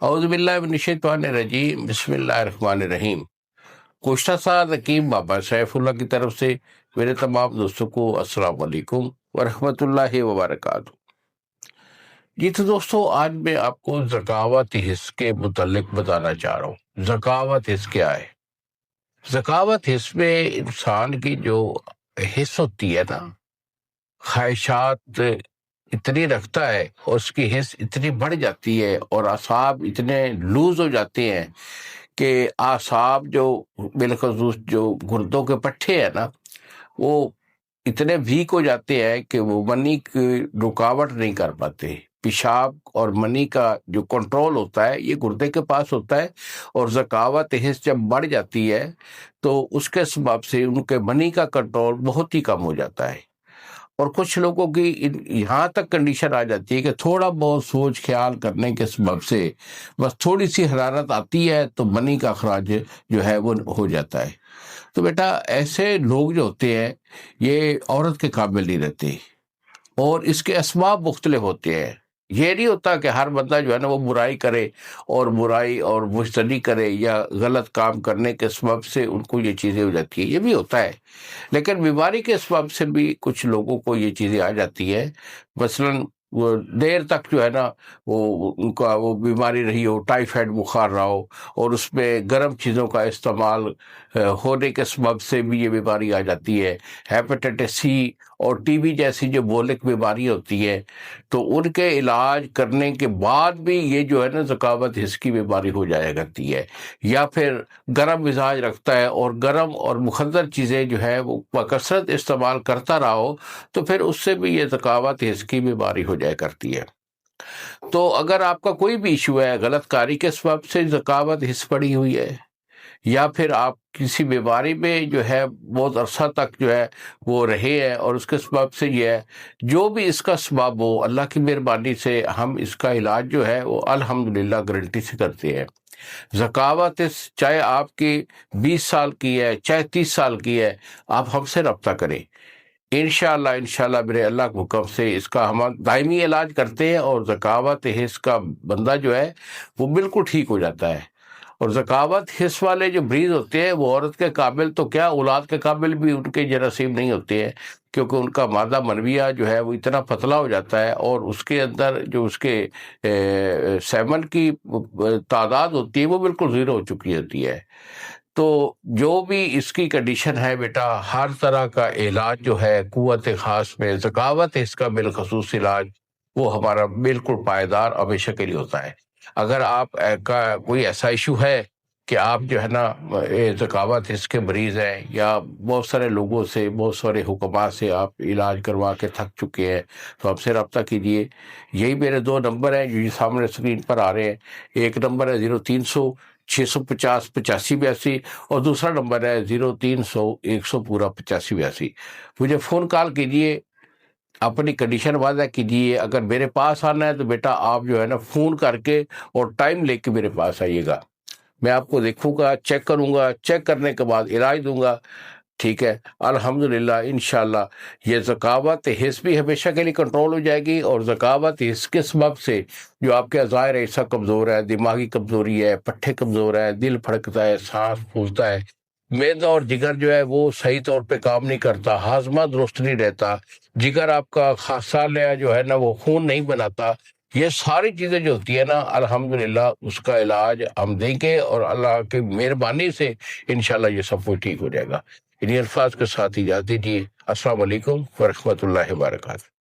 اعوذ باللہ من الشیطان الرجیم، بسم اللہ الرحمن الرحیم۔ گزشتہ سال حکیم بابا سیف اللہ کی طرف سے میرے تمام دوستوں کو السلام علیکم ورحمۃ اللہ وبرکاتہ۔ جی تو دوستو، آج میں آپ کو ذکاوت حس کے متعلق بتانا چاہ رہا ہوں۔ ذکاوت حس کیا ہے؟ ذکاوت حس میں انسان کی جو حس ہوتی ہے نا، خواہشات اتنی رکھتا ہے اور اس کی حس اتنی بڑھ جاتی ہے اور اعصاب اتنے لوز ہو جاتے ہیں کہ اعصاب جو بالخصوص جو گردوں کے پٹھے ہیں نا، وہ اتنے ویک ہو جاتے ہیں کہ وہ منی کی رکاوٹ نہیں کر پاتے۔ پیشاب اور منی کا جو کنٹرول ہوتا ہے یہ گردے کے پاس ہوتا ہے، اور ذکاوت حس جب بڑھ جاتی ہے تو اس کے سبب سے ان کے منی کا کنٹرول بہت ہی کم ہو جاتا ہے۔ اور کچھ لوگوں کی یہاں تک کنڈیشن آ جاتی ہے کہ تھوڑا بہت سوچ خیال کرنے کے سبب سے بس تھوڑی سی حرارت آتی ہے تو منی کا اخراج جو ہے وہ ہو جاتا ہے۔ تو بیٹا، ایسے لوگ جو ہوتے ہیں یہ عورت کے قابل نہیں رہتے، اور اس کے اسباب مختلف ہوتے ہیں۔ یہ نہیں ہوتا کہ ہر بندہ جو ہے نا وہ برائی کرے اور برائی اور مشتری کرے یا غلط کام کرنے کے سبب سے ان کو یہ چیزیں ہو جاتی ہیں، یہ بھی ہوتا ہے، لیکن بیماری کے سبب سے بھی کچھ لوگوں کو یہ چیزیں آ جاتی ہے۔ مثلاً وہ دیر تک جو ہے نا وہ ان کا وہ بیماری رہی ہو، ٹائیفائڈ بخار رہا ہو، اور اس میں گرم چیزوں کا استعمال ہونے کے سبب سے بھی یہ بیماری آ جاتی ہے۔ ہیپیٹائٹس سی اور ٹی بی جیسی جو مہلک بیماری ہوتی ہے، تو ان کے علاج کرنے کے بعد بھی یہ جو ہے نا ذکاوت حس کی بیماری ہو جایا کرتی ہے۔ یا پھر گرم مزاج رکھتا ہے اور گرم اور مخدر چیزیں جو ہے وہ بکثرت استعمال کرتا رہا ہو، تو پھر اس سے بھی یہ ذکاوت حس کی بیماری ہو جایا کرتی ہے۔ تو اگر آپ کا کوئی بھی ایشو ہے، غلط کاری کے سبب سے ذکاوت حس پڑی ہوئی ہے، یا پھر آپ کسی بیماری میں جو ہے بہت عرصہ تک جو ہے وہ رہے ہیں اور اس کے سبب سے یہ ہے، جو بھی اس کا سبب ہو، اللہ کی مہربانی سے ہم اس کا علاج جو ہے وہ الحمدللہ گارنٹی سے کرتے ہیں۔ ذکاوت چاہے آپ کی 20 سال کی ہے، چاہے 30 سال کی ہے، آپ ہم سے رابطہ کریں۔ انشاءاللہ میرے اللہ کے حکم سے اس کا ہم دائمی علاج کرتے ہیں، اور ذکاوت حس کا بندہ جو ہے وہ بالکل ٹھیک ہو جاتا ہے۔ اور ذکاوت حس والے جو مریض ہوتے ہیں وہ عورت کے قابل تو کیا، اولاد کے قابل بھی ان کے جراثیم نہیں ہوتے ہیں، کیونکہ ان کا مادہ منویہ جو ہے وہ اتنا پتلا ہو جاتا ہے، اور اس کے اندر جو اس کے سیمن کی تعداد ہوتی ہے وہ بالکل زیرو ہو چکی ہوتی ہے۔ تو جو بھی اس کی کنڈیشن ہے بیٹا، ہر طرح کا علاج جو ہے قوت خاص میں ذکاوت حس کا بالخصوص علاج وہ ہمارا بالکل پائیدار ہمیشہ کے لیے ہوتا ہے۔ اگر آپ کا کوئی ایسا ایشو ہے کہ آپ جو ہے نا ذکاوت حس کے مریض ہیں، یا بہت سارے لوگوں سے، بہت سارے حکمات سے آپ علاج کروا کے تھک چکے ہیں، تو آپ سے رابطہ کیجئے۔ یہی میرے 2 نمبر ہیں جو یہ سامنے اسکرین پر آ رہے ہیں۔ ایک نمبر ہے 0300 650 8582، اور دوسرا نمبر ہے 0300 100 پورا 8582۔ مجھے فون کال کیجئے، اپنی کنڈیشن واضح کیجئے۔ اگر میرے پاس آنا ہے تو بیٹا آپ جو ہے نا فون کر کے اور ٹائم لے کے میرے پاس آئیے گا، میں آپ کو دیکھوں گا، چیک کروں گا، چیک کرنے کے بعد علاج دوں گا، ٹھیک ہے؟ الحمدللہ انشاءاللہ یہ ذکاوت حس بھی ہمیشہ کے لیے کنٹرول ہو جائے گی، اور ذکاوت حس کے سبب سے جو آپ کے ظاہر حصہ کمزور ہے، دماغی کمزوری ہے، پٹھے کمزور ہے، دل پھڑکتا ہے، سانس پھولتا ہے، معدہ اور جگر جو ہے وہ صحیح طور پہ کام نہیں کرتا، ہاضمہ درست نہیں رہتا، جگر آپ کا خاصالہ جو ہے نا وہ خون نہیں بناتا، یہ ساری چیزیں جو ہوتی ہیں نا الحمدللہ اس کا علاج ہم دیں گے، اور اللہ کی مہربانی سے انشاءاللہ یہ سب کچھ ٹھیک ہو جائے گا۔ انہی الفاظ کے ساتھ اجازت دیجیے۔ السلام علیکم ورحمۃ اللہ وبرکاتہ۔